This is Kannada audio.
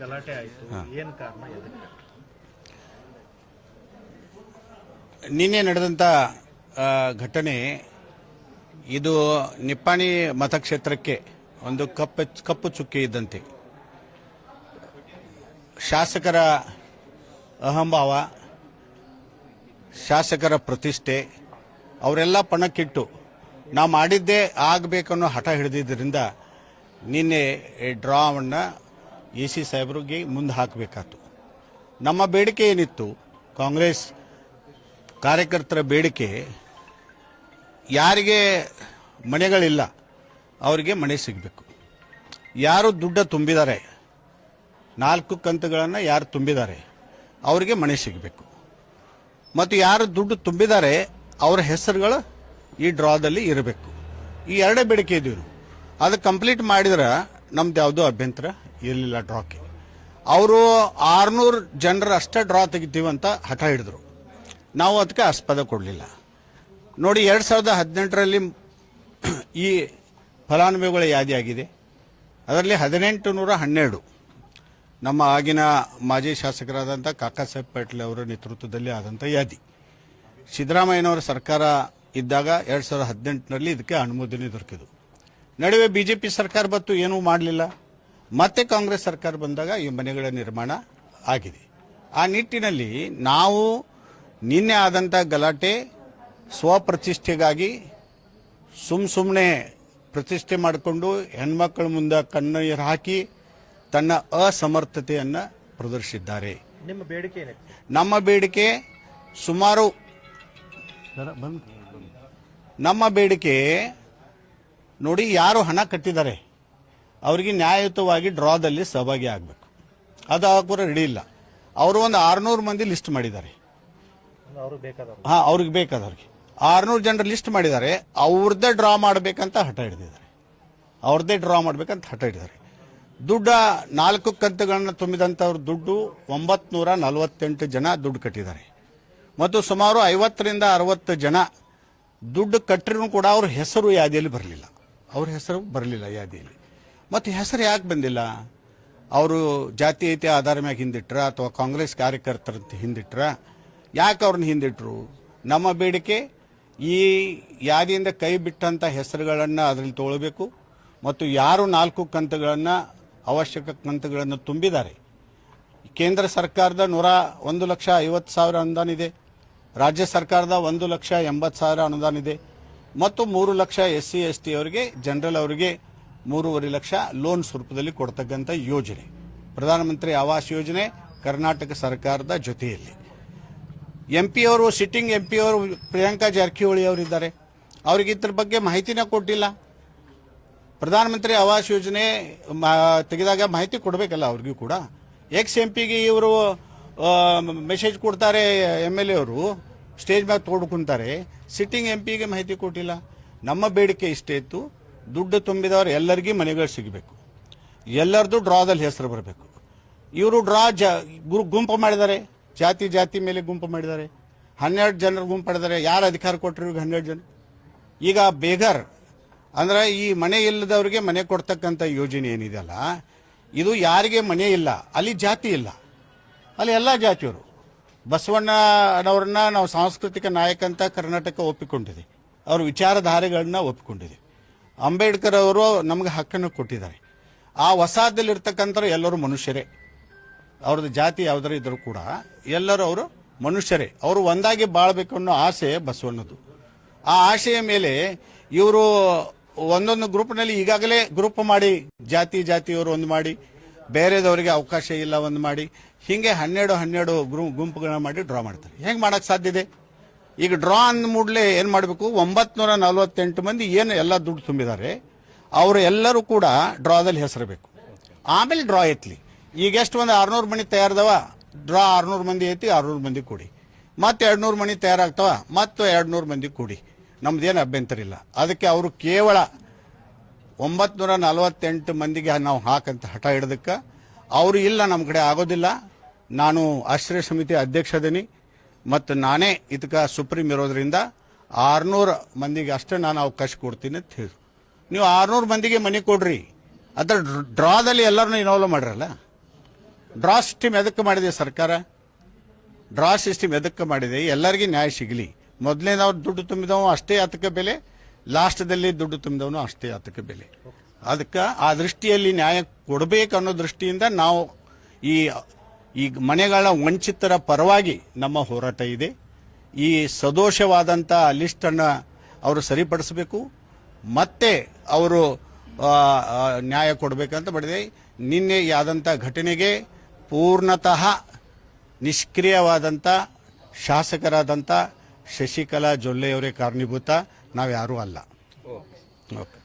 ಗಲಾಟೆ ಆಯಿತು, ಏನು ಕಾರಣ? ನಿನ್ನೆ ನಡೆದಂಥ ಘಟನೆ ಇದು ನಿಪ್ಪಾಣಿ ಮತಕ್ಷೇತ್ರಕ್ಕೆ ಒಂದು ಕಪ್ಪು ಚುಕ್ಕೆ ಇದ್ದಂತೆ. ಶಾಸಕರ ಅಹಂಭಾವ, ಶಾಸಕರ ಪ್ರತಿಷ್ಠೆ ಅವರೆಲ್ಲ ಪಣಕ್ಕಿಟ್ಟು ನಾವು ಮಾಡಿದ್ದೇ ಆಗಬೇಕನ್ನೋ ಹಠ ಹಿಡಿದಿದ್ದರಿಂದ ನಿನ್ನೆ ಡ್ರಾವನ್ನು ಎ ಸಿ ಸಾಹೇಬ್ರಿಗೆ ಮುಂದೆ ಹಾಕಬೇಕಾಯ್ತು. ನಮ್ಮ ಬೇಡಿಕೆ ಏನಿತ್ತು, ಕಾಂಗ್ರೆಸ್ ಕಾರ್ಯಕರ್ತರ ಬೇಡಿಕೆ, ಯಾರಿಗೆ ಮನೆಗಳಿಲ್ಲ ಅವರಿಗೆ ಮನೆ ಸಿಗಬೇಕು. ಯಾರು ದುಡ್ಡು ತುಂಬಿದ್ದಾರೆ, 4 ಕಂತುಗಳನ್ನು ಯಾರು ತುಂಬಿದ್ದಾರೆ ಅವರಿಗೆ ಮನೆ ಸಿಗಬೇಕು. ಮತ್ತು ಯಾರು ದುಡ್ಡು ತುಂಬಿದ್ದಾರೆ ಅವರ ಹೆಸರುಗಳು ಈ ಡ್ರಾದಲ್ಲಿ ಇರಬೇಕು. ಈ ಎರಡೇ ಬೇಡಿಕೆ ಇದ್ದೀವಿ. ಅದು ಕಂಪ್ಲೀಟ್ ಮಾಡಿದ್ರೆ ನಮ್ದು ಯಾವುದೂ ಅಭ್ಯಂತರ ಇರಲಿಲ್ಲ ಡ್ರಾಕ್ಕೆ. ಅವರು 600 ಜನರ ಅಷ್ಟೇ ಡ್ರಾ ತೆಗಿತೀವಿ ಅಂತ ಹಠ ಹಿಡಿದ್ರು. ನಾವು ಅದಕ್ಕೆ ಆಸ್ಪದ ಕೊಡಲಿಲ್ಲ. ನೋಡಿ, 2018ರಲ್ಲಿ ಈ ಫಲಾನುಭವಿಗಳ ಯಾದಿಯಾಗಿದೆ. ಅದರಲ್ಲಿ 1812 ನಮ್ಮ ಆಗಿನ ಮಾಜಿ ಶಾಸಕರಾದಂಥ ಕಾಕಾ ಸಾಹೇಬ್ ಪಾಟೀಲ್ ಅವರ ನೇತೃತ್ವದಲ್ಲಿ ಆದಂಥ ಯಾದಿ. ಸಿದ್ದರಾಮಯ್ಯನವರ ಸರ್ಕಾರ ಇದ್ದಾಗ 2018ರಲ್ಲಿ ಇದಕ್ಕೆ ಅನುಮೋದನೆ ದೊರಕಿದ್ದು. ನಡುವೆ ಬಿಜೆಪಿ ಸರ್ಕಾರ ಬಂತು, ಏನೂ ಮಾಡಲಿಲ್ಲ. ಮತ್ತೆ ಕಾಂಗ್ರೆಸ್ ಸರ್ಕಾರ ಬಂದಾಗ ಈ ಮನೆಗಳ ನಿರ್ಮಾಣ ಆಗಿದೆ. ಆ ನಿಟ್ಟಿನಲ್ಲಿ ನಾವು ನಿನ್ನೆ ಆದಂಥ ಗಲಾಟೆ ಸ್ವಪ್ರತಿಷ್ಠೆಗಾಗಿ ಸುಮ್ಮನೆ ಪ್ರತಿಷ್ಠೆ ಮಾಡಿಕೊಂಡು ಹೆಣ್ಮಕ್ಳ ಮುಂದೆ ಕಣ್ಣೀರು ಹಾಕಿ ತನ್ನ ಅಸಮರ್ಥತೆಯನ್ನು ಪ್ರದರ್ಶಿಸಿದ್ದಾರೆ. ನಿಮ್ಮ ಬೇಡಿಕೆ ಏನಿದೆ? ನಮ್ಮ ಬೇಡಿಕೆ ಸುಮಾರು ನಮ್ಮ ಬೇಡಿಕೆ ನೋಡಿ, ಯಾರು ಹಣ ಕಟ್ಟಿದ್ದಾರೆ ಅವರಿಗೆ ನ್ಯಾಯಯುತವಾಗಿ ಡ್ರಾದಲ್ಲಿ ಸಹಭಾಗಿ ಆಗಬೇಕು. ಅದು ಕೂಡ ರೆಡಿ ಇಲ್ಲ. ಅವರು ಒಂದು 600 ಮಂದಿ ಲಿಸ್ಟ್ ಮಾಡಿದ್ದಾರೆ. ಅವ್ರಿಗೆ ಬೇಕಾದವ್ರಿಗೆ 600 ಜನರ ಲಿಸ್ಟ್ ಮಾಡಿದ್ದಾರೆ. ಅವ್ರದ್ದೇ ಡ್ರಾ ಮಾಡಬೇಕಂತ ಹಠ ಹಿಡಿದಿದ್ದಾರೆ. ದುಡ್ಡ 4 ಕಂತುಗಳನ್ನು ತುಂಬಿದಂಥವ್ರ ದುಡ್ಡು 948 ಜನ ದುಡ್ಡು ಕಟ್ಟಿದ್ದಾರೆ. ಮತ್ತು ಸುಮಾರು 50ರಿಂದ 60 ಜನ ದುಡ್ಡು ಕಟ್ಟಿರೂ ಕೂಡ ಅವ್ರ ಹೆಸರು ಯಾದಿಯಲ್ಲಿ ಬರಲಿಲ್ಲ. ಯಾದಿಯಲ್ಲಿ ಮತ್ತು ಹೆಸರು ಯಾಕೆ ಬಂದಿಲ್ಲ? ಅವರು ಜಾತೀಯತೆ ಆಧಾರ ಮ್ಯಾಗ ಹಿಂದಿಟ್ರ ಅಥವಾ ಕಾಂಗ್ರೆಸ್ ಕಾರ್ಯಕರ್ತರಂತ ಹಿಂದಿಟ್ರ? ಯಾಕೆ ಅವ್ರನ್ನ ಹಿಂದಿಟ್ರು? ನಮ್ಮ ಬೇಡಿಕೆ, ಈ ಯಾದಿಯಿಂದ ಕೈ ಬಿಟ್ಟಂಥ ಹೆಸರುಗಳನ್ನು ಅದರಲ್ಲಿ ತೊಗೊಳ್ಬೇಕು. ಮತ್ತು ಯಾರು 4 ಕಂತುಗಳನ್ನು ಅವಶ್ಯಕ ಕಂತುಗಳನ್ನು ತುಂಬಿದ್ದಾರೆ, ಕೇಂದ್ರ ಸರ್ಕಾರದ 1,50,000 ಅನುದಾನ ಇದೆ, ರಾಜ್ಯ ಸರ್ಕಾರದ 1,80,000 ಅನುದಾನ ಇದೆ, ಮತ್ತು 3 ಲಕ್ಷ SC ST ಅವರಿಗೆ, ಜನರಲ್ ಅವರಿಗೆ 3.5 ಲಕ್ಷ ಲೋನ್ ಸ್ವರೂಪದಲ್ಲಿ ಕೊಡ್ತಕ್ಕಂಥ ಯೋಜನೆ, ಪ್ರಧಾನಮಂತ್ರಿ ಆವಾಸ್ ಯೋಜನೆ ಕರ್ನಾಟಕ ಸರ್ಕಾರದ ಜೊತೆಯಲ್ಲಿ. MP ಅವರು, ಸಿಟ್ಟಿಂಗ್ MP ಅವರು ಪ್ರಿಯಾಂಕಾ ಜಾರಕಿಹೊಳಿ ಅವರಿದ್ದಾರೆ, ಅವರಿಗೆ ಇದ್ರ ಬಗ್ಗೆ ಮಾಹಿತಿನ ಕೊಟ್ಟಿಲ್ಲ. ಪ್ರಧಾನಮಂತ್ರಿ ಆವಾಸ್ ಯೋಜನೆ ತೆಗೆದಾಗ ಮಾಹಿತಿ ಕೊಡಬೇಕಲ್ಲ ಅವ್ರಿಗೂ ಕೂಡ. MP ಗೆ ಇವರು ಮೆಸೇಜ್ ಕೊಡ್ತಾರೆ, MLA ಅವರು ಸ್ಟೇಜ್ ಮ್ಯಾಗ ತೋಡ್ಕೊಂತಾರೆ, ಸಿಟ್ಟಿಂಗ್ MP ಗೆ ಮಾಹಿತಿ ಕೊಟ್ಟಿಲ್ಲ. ನಮ್ಮ ಬೇಡಿಕೆ ಇಷ್ಟೇ ಇತ್ತು, ದುಡ್ಡು ತುಂಬಿದವರು ಎಲ್ಲರಿಗೂ ಮನೆಗಳು ಸಿಗಬೇಕು, ಎಲ್ಲರದು ಡ್ರಾದಲ್ಲಿ ಹೆಸರು ಬರಬೇಕು. ಇವರು ಡ್ರಾ ಗುಂಪು ಮಾಡಿದ್ದಾರೆ, ಜಾತಿ ಮೇಲೆ ಗುಂಪು ಮಾಡಿದ್ದಾರೆ, 12 ಜನರ ಗುಂಪು ಮಾಡಿದ್ದಾರೆ. ಯಾರು ಅಧಿಕಾರ ಕೊಟ್ಟರು? 12 ಜನ. ಈಗ ಬೇಗರ್ ಅಂದ್ರೆ ಈ ಮನೆ ಇಲ್ಲದವ್ರಿಗೆ ಮನೆ ಕೊಡ್ತಕ್ಕಂಥ ಯೋಜನೆ ಏನಿದೆಯಲ್ಲ, ಇದು ಯಾರಿಗೆ ಮನೆ ಇಲ್ಲ, ಅಲ್ಲಿ ಜಾತಿ ಇಲ್ಲ, ಅಲ್ಲಿ ಎಲ್ಲ ಜಾತಿಯವರು. ಬಸವಣ್ಣನವ್ರನ್ನ ನಾವು ಸಾಂಸ್ಕೃತಿಕ ನಾಯಕ ಅಂತ ಕರ್ನಾಟಕ ಒಪ್ಪಿಕೊಂಡಿದೆ, ಅವ್ರ ವಿಚಾರಧಾರೆಗಳನ್ನ ಒಪ್ಪಿಕೊಂಡಿದೆ. ಅಂಬೇಡ್ಕರ್ ಅವರು ನಮಗೆ ಹಕ್ಕನ್ನು ಕೊಟ್ಟಿದ್ದಾರೆ. ಆ ವಸಾಹದಲ್ಲಿರ್ತಕ್ಕಂಥವ್ರು ಎಲ್ಲರೂ ಮನುಷ್ಯರೇ, ಅವ್ರದ್ದು ಜಾತಿ ಯಾವುದರ ಇದ್ರೂ ಕೂಡ ಎಲ್ಲರೂ ಅವರು ಮನುಷ್ಯರೇ. ಅವರು ಒಂದಾಗಿ ಬಾಳ್ಬೇಕು ಅನ್ನೋ ಆಸೆ ಬಸವಣ್ಣದು. ಆ ಆಶೆಯ ಮೇಲೆ ಇವರು ಒಂದೊಂದು ಗ್ರೂಪ್ನಲ್ಲಿ ಈಗಾಗಲೇ ಗ್ರೂಪ್ ಮಾಡಿ, ಜಾತಿಯವರು ಒಂದು ಮಾಡಿ, ಬೇರೆದವರಿಗೆ ಅವಕಾಶ ಇಲ್ಲ ಒಂದು ಮಾಡಿ, ಹೀಗೆ 12 ಗುಂಪುಗಳನ್ನ ಮಾಡಿ ಡ್ರಾ ಮಾಡ್ತಾರೆ. ಹೆಂಗೆ ಮಾಡೋಕ್ಕೆ ಸಾಧ್ಯ ಇದೆ? ಈಗ ಡ್ರಾ ಅಂದ ಮೂಡಲೇ ಏನು ಮಾಡಬೇಕು? 948 ಮಂದಿ ಏನು ಎಲ್ಲ ದುಡ್ಡು ತುಂಬಿದ್ದಾರೆ ಅವರು ಎಲ್ಲರೂ ಕೂಡ ಡ್ರಾದಲ್ಲಿ ಹೆಸರಬೇಕು. ಆಮೇಲೆ ಡ್ರಾ ಎತ್ತಲಿ. ಈಗ ಎಷ್ಟು ಒಂದು 600 ಮನೆ ತಯಾರದವ, ಡ್ರಾ 600 ಮಂದಿ ಐತಿ, 600 ಮಂದಿ ಕೊಡಿ. ಮತ್ತೆ 200 ಮನೆ ತಯಾರಾಗ್ತವ, ಮತ್ತು 200 ಮಂದಿ ಕೊಡಿ. ನಮ್ದೇನು ಅಭ್ಯಂತರ ಇಲ್ಲ. ಅದಕ್ಕೆ ಅವರು ಕೇವಲ 948 ಮಂದಿಗೆ ನಾವು ಹಾಕಂತ ಹಠ ಹಿಡಿದಕ್ಕೆ ಅವರು ಇಲ್ಲ, ನಮ್ಮ ಕಡೆ ಆಗೋದಿಲ್ಲ, ನಾನು ಆಶ್ರಯ ಸಮಿತಿ ಅಧ್ಯಕ್ಷ ಅದೀನಿ ಮತ್ತು ನಾನೇ ಇದಕ್ಕೆ ಸುಪ್ರೀಂ ಇರೋದ್ರಿಂದ 600 ಮಂದಿಗೆ ಅಷ್ಟೇ ನಾನು ಅವಕಾಶ ಕೊಡ್ತೀನಿ ಅಂತ ಹೇಳಿ. ನೀವು 600 ಮಂದಿಗೆ ಮನೆ ಕೊಡ್ರಿ, ಅದರ ಡ್ರಾದಲ್ಲಿ ಎಲ್ಲರನ್ನೂ ಇನ್ವಾಲ್ವ್ ಮಾಡ್ರಲ್ಲ. ಡ್ರಾ ಸಿಸ್ಟಮ್ ಎದಕ್ಕೆ ಮಾಡಿದೆ ಸರ್ಕಾರ? ಡ್ರಾ ಸಿಸ್ಟಮ್ ಎದಕ್ಕೆ ಮಾಡಿದೆ? ಎಲ್ಲರಿಗೂ ನ್ಯಾಯ ಸಿಗಲಿ. ಮೊದಲನೇದವ್ರು ದುಡ್ಡು ತುಂಬಿದವ ಅಷ್ಟೇ ಅದಕ್ಕೆ ಬೆಲೆ, ಲಾಸ್ಟ್ದಲ್ಲಿ ದುಡ್ಡು ತುಂಬಿದವನು ಅಷ್ಟೇ ಅದಕ್ಕೆ ಬೆಲೆ. ಅದಕ್ಕೆ ಆ ದೃಷ್ಟಿಯಲ್ಲಿ ನ್ಯಾಯ ಕೊಡಬೇಕು ಅನ್ನೋ ದೃಷ್ಟಿಯಿಂದ ನಾವು ಈ ಮನೆಗಳ ವಂಚಿತರ ಪರವಾಗಿ ನಮ್ಮ ಹೋರಾಟ ಇದೆ. ಈ ಸದೋಷವಾದಂಥ ಲಿಸ್ಟನ್ನು ಅವರು ಸರಿಪಡಿಸಬೇಕು, ಮತ್ತೆ ಅವರು ನ್ಯಾಯ ಕೊಡಬೇಕಂತ ಮಾಡಿದೆ. ನಿನ್ನೆ ಆದಂಥ ಘಟನೆಗೆ ಪೂರ್ಣತಃ ನಿಷ್ಕ್ರಿಯವಾದಂಥ ಶಾಸಕರಾದಂಥ ಶಶಿಕಲಾ ಜೊಲ್ಲೆಯವರೇ ಕಾರಣೀಭೂತ, ನಾವ್ಯಾರೂ ಅಲ್ಲ. ಓಕೆ.